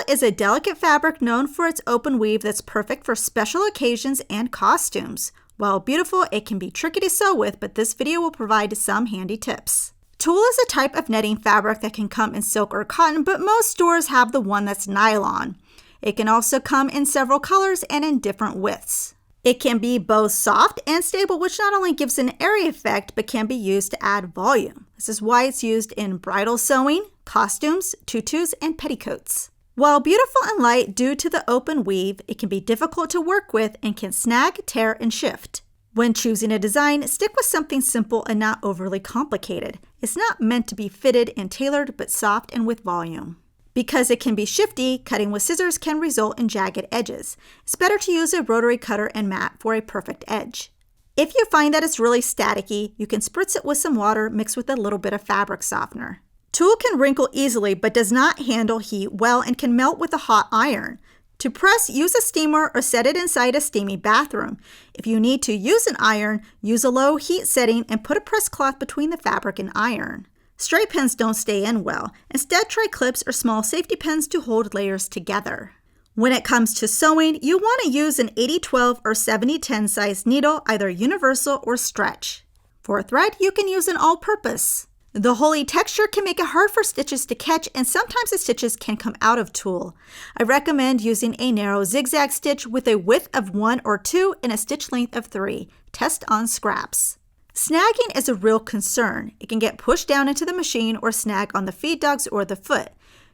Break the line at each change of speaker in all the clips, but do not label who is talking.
is a delicate fabric known for its open weave that's perfect for special occasions and costumes. While beautiful, it can be tricky to sew with, but this video will provide some handy tips. Tulle is a type of netting fabric that can come in silk or cotton, but most stores have the one that's nylon. It can also come in several colors and in different widths. It can be both soft and stable, which not only gives an airy effect, but can be used to add volume. This is why it's used in bridal sewing, costumes, tutus, and petticoats. While beautiful and light due to the open weave, it can be difficult to work with and can snag, tear, and shift. When choosing a design, stick with something simple and not overly complicated. It's not meant to be fitted and tailored, but soft and with volume. Because it can be shifty, cutting with scissors can result in jagged edges. It's better to use a rotary cutter and mat for a perfect edge. If you find that it's really staticky, you can spritz it with some water mixed with a little bit of fabric softener. Tulle can wrinkle easily but does not handle heat well and can melt with a hot iron. To press, use a steamer or set it inside a steamy bathroom. If you need to use an iron, use a low heat setting and put a press cloth between the fabric and iron. Straight pins don't stay in well. Instead, try clips or small safety pins to hold layers together. When it comes to sewing, you want to use an 80-12 or 70-10 size needle, either universal or stretch. For thread, you can use an all-purpose. The holey texture can make it hard for stitches to catch, and sometimes the stitches can come out of tulle. I recommend using a narrow zigzag stitch with a width of 1 or 2 and a stitch length of 3. Test on scraps. Snagging is a real concern. It can get pushed down into the machine or snag on the feed dogs or the foot.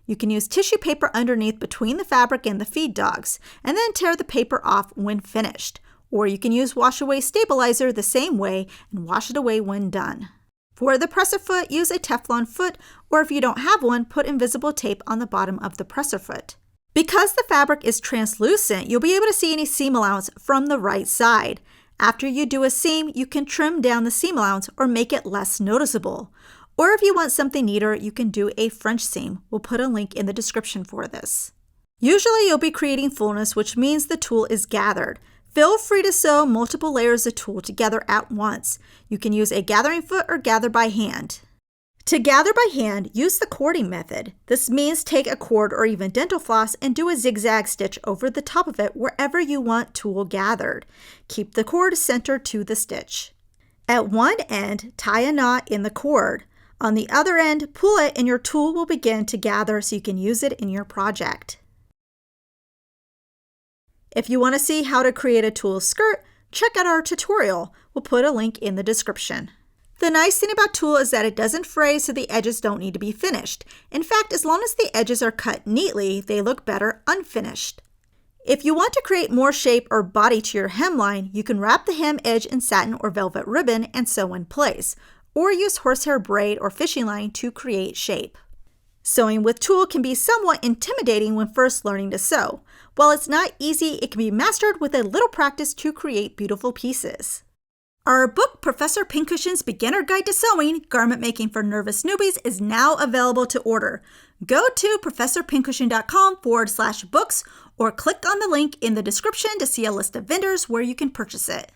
You can use tissue paper underneath between the fabric and the feed dogs, and then tear the paper off when finished. Or you can use wash away stabilizer the same way and wash it away when done. For the presser foot, use a Teflon foot, or if you don't have one, put invisible tape on the bottom of the presser foot. Because the fabric is translucent, you'll be able to see any seam allowance from the right side. After you do a seam, you can trim down the seam allowance or make it less noticeable. Or if you want something neater, you can do a French seam. We'll put a link in the description for this. Usually you'll be creating fullness, which means the tulle is gathered. Feel free to sew multiple layers of tulle together at once. You can use a gathering foot or gather by hand. To gather by hand, use the cording method. This means take a cord or even dental floss and do a zigzag stitch over the top of it wherever you want tulle gathered. Keep the cord centered to the stitch. At one end, tie a knot in the cord. On the other end, pull it and your tulle will begin to gather so you can use it in your project. If you want to see how to create a tulle skirt, check out our tutorial. We'll put a link in the description. The nice thing about tulle is that it doesn't fray, so the edges don't need to be finished. In fact, as long as the edges are cut neatly, they look better unfinished. If you want to create more shape or body to your hemline, you can wrap the hem edge in satin or velvet ribbon and sew in place, or use horsehair braid or fishing line to create shape. Sewing with tulle can be somewhat intimidating when first learning to sew. While it's not easy, it can be mastered with a little practice to create beautiful pieces. Our book, Professor Pincushion's Beginner Guide to Sewing, Garment Making for Nervous Newbies, is now available to order. Go to professorpincushion.com/books or click on the link in the description to see a list of vendors where you can purchase it.